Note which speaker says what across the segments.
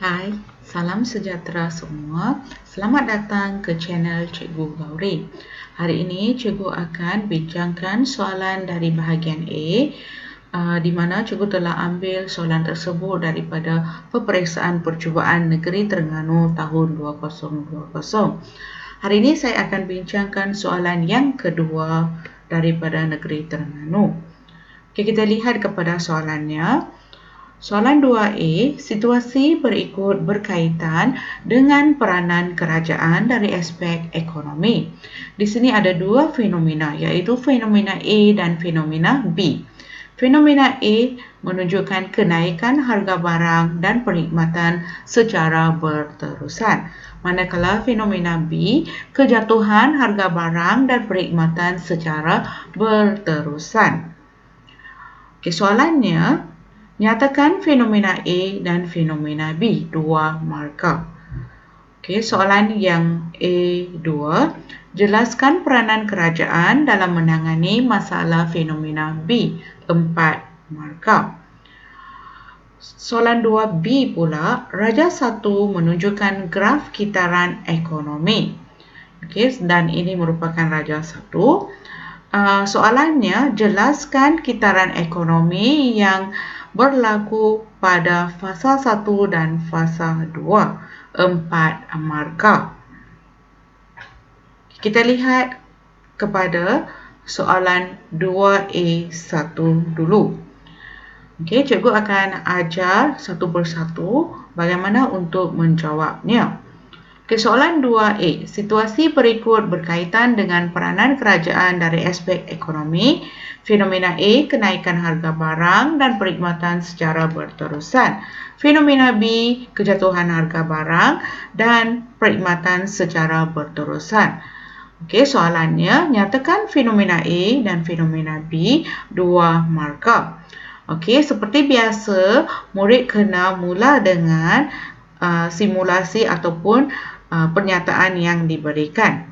Speaker 1: Hai, salam sejahtera semua. Selamat datang ke channel Cikgu Gauri. Hari ini Cikgu akan bincangkan soalan dari bahagian A, di mana Cikgu telah ambil soalan tersebut daripada Peperiksaan Percubaan Negeri Terengganu tahun 2020. Hari ini saya akan bincangkan soalan yang kedua daripada Negeri Terengganu. Okey, kita lihat kepada soalannya. Soalan 2A, situasi berikut berkaitan dengan peranan kerajaan dari aspek ekonomi. Di sini ada dua fenomena, iaitu fenomena A dan fenomena B. Fenomena A menunjukkan kenaikan harga barang dan perkhidmatan secara berterusan. Manakala fenomena B, kejatuhan harga barang dan perkhidmatan secara berterusan. Okey, soalannya, nyatakan fenomena A dan fenomena B, 2 markah. Okey, soalan yang A2, jelaskan peranan kerajaan dalam menangani masalah fenomena B, 4 markah. Soalan 2B pula, Raja 1 menunjukkan graf kitaran ekonomi. Okey, dan ini merupakan Raja 1. Soalannya, jelaskan kitaran ekonomi yang berlaku pada fasa 1 dan fasa 2, 4 markah. Kita lihat kepada soalan 2A1 dulu. Okey, cikgu akan ajar satu persatu bagaimana untuk menjawabnya. Okey, soalan 2A, situasi berikut berkaitan dengan peranan kerajaan dari aspek ekonomi. Fenomena A, kenaikan harga barang dan perkhidmatan secara berterusan. Fenomena B, kejatuhan harga barang dan perkhidmatan secara berterusan. Okey, soalannya, nyatakan fenomena A dan fenomena B, 2 markah. Okey, seperti biasa, murid kena mula dengan simulasi ataupun pernyataan yang diberikan.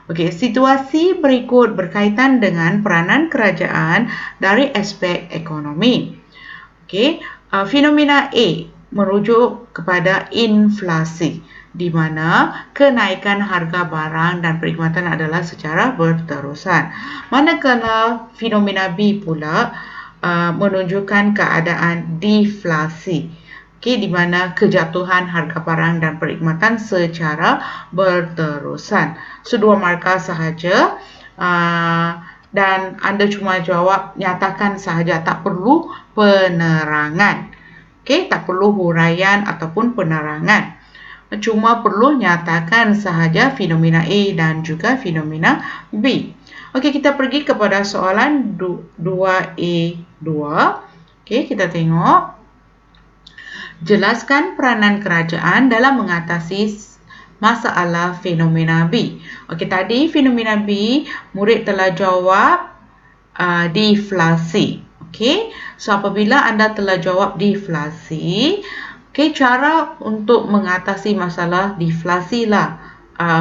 Speaker 1: Okey, situasi berikut berkaitan dengan peranan kerajaan dari aspek ekonomi. Okey, fenomena A merujuk kepada inflasi, di mana kenaikan harga barang dan perkhidmatan adalah secara berterusan. Manakala fenomena B pula menunjukkan keadaan deflasi. Okey, di mana kejatuhan harga barang dan perkhidmatan secara berterusan. Dua markah sahaja, dan anda cuma jawab nyatakan sahaja, tak perlu penerangan. Okey, tak perlu huraian ataupun penerangan. Cuma perlu nyatakan sahaja fenomena A dan juga fenomena B. Okey, kita pergi kepada soalan 2A2. Okey, kita tengok. Jelaskan peranan kerajaan dalam mengatasi masalah fenomena B. Okey, tadi fenomena B, murid telah jawab deflasi. Okey, so apabila anda telah jawab deflasi, okey, cara untuk mengatasi masalah deflasi lah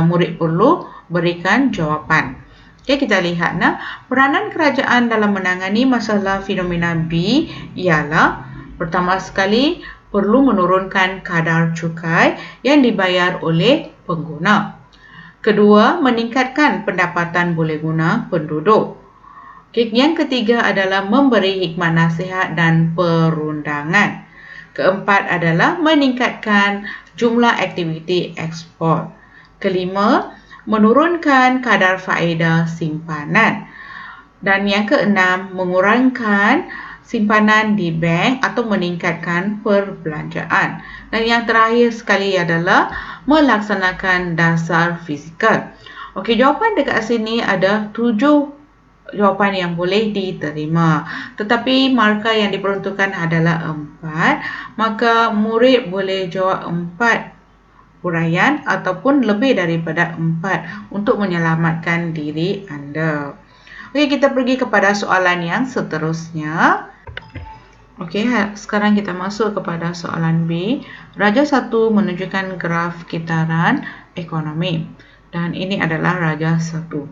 Speaker 1: murid perlu berikan jawapan. Okey, kita lihat peranan kerajaan dalam menangani masalah fenomena B ialah, pertama sekali, perlu menurunkan kadar cukai yang dibayar oleh pengguna. Kedua, meningkatkan pendapatan boleh guna penduduk. Okay, yang ketiga adalah memberi hikmat nasihat dan perundangan. Keempat adalah meningkatkan jumlah aktiviti ekspor. Kelima, menurunkan kadar faedah simpanan. Dan yang keenam, mengurangkan simpanan di bank atau meningkatkan perbelanjaan. Dan yang terakhir sekali adalah melaksanakan dasar fizikal. Okey, jawapan dekat sini ada 7 jawapan yang boleh diterima. Tetapi markah yang diperuntukkan adalah 4. Maka murid boleh jawab 4 huraian ataupun lebih daripada 4 untuk menyelamatkan diri anda. Okey, kita pergi kepada soalan yang seterusnya. Okey, sekarang kita masuk kepada soalan B. Raja 1 menunjukkan graf kitaran ekonomi. Dan ini adalah Raja 1.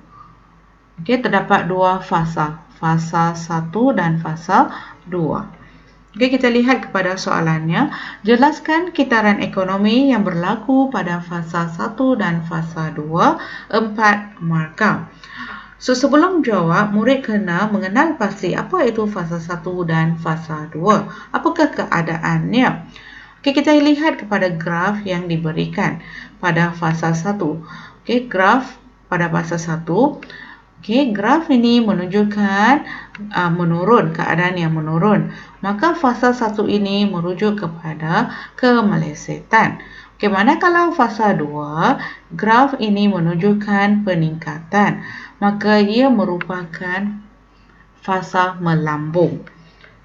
Speaker 1: Okey, terdapat dua fasa. Fasa 1 dan fasa 2. Okey, kita lihat kepada soalannya. Jelaskan kitaran ekonomi yang berlaku pada fasa 1 dan fasa 2, 4 markah. So, sebelum jawab, murid kena mengenal pasti apa itu fasa 1 dan fasa 2. Apakah keadaannya? Okey, kita lihat kepada graf yang diberikan pada fasa 1. Okey, graf pada fasa 1. Okey, graf ini menunjukkan menurun, keadaan yang menurun. Maka fasa 1 ini merujuk kepada kemelesetan. Okey, manakala fasa 2, graf ini menunjukkan peningkatan. Maka ia merupakan fasa melambung.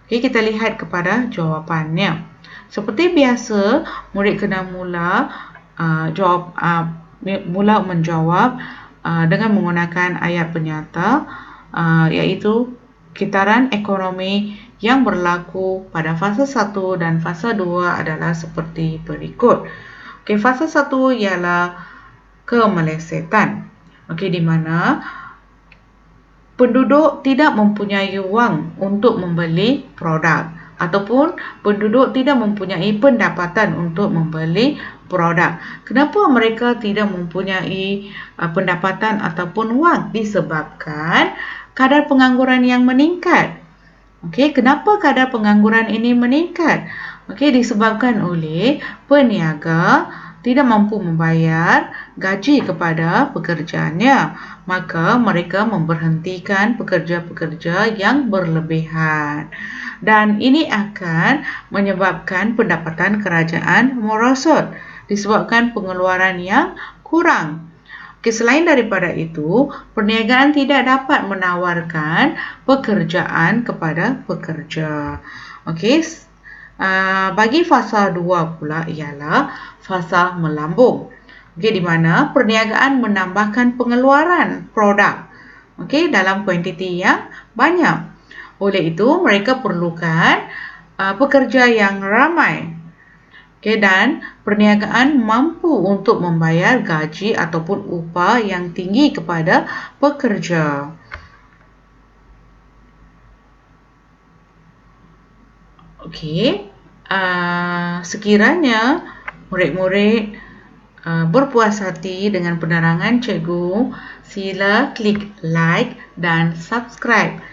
Speaker 1: Okey, kita lihat kepada jawapannya. Seperti biasa, murid kena mula menjawab dengan menggunakan ayat penyata, iaitu kitaran ekonomi yang berlaku pada fasa 1 dan fasa 2 adalah seperti berikut. Okey, fasa 1 ialah kemelesetan. Okey, di mana penduduk tidak mempunyai wang untuk membeli produk ataupun penduduk tidak mempunyai pendapatan untuk membeli produk. Kenapa mereka tidak mempunyai pendapatan ataupun wang? Disebabkan kadar pengangguran yang meningkat. Okey, kenapa kadar pengangguran ini meningkat? Okey, disebabkan oleh peniaga tidak mampu membayar gaji kepada pekerjanya, maka mereka memberhentikan pekerja-pekerja yang berlebihan. Dan ini akan menyebabkan pendapatan kerajaan merosot disebabkan pengeluaran yang kurang. Okay, selain daripada itu, perniagaan tidak dapat menawarkan pekerjaan kepada pekerja. Okey, bagi fasa 2 pula ialah fasa melambung. Okey, di mana perniagaan menambahkan pengeluaran produk dalam kuantiti yang banyak. Oleh itu, mereka perlukan pekerja yang ramai. Dan perniagaan mampu untuk membayar gaji ataupun upah yang tinggi kepada pekerja. Okey, sekiranya murid-murid berpuas hati dengan penerangan cikgu, sila klik like dan subscribe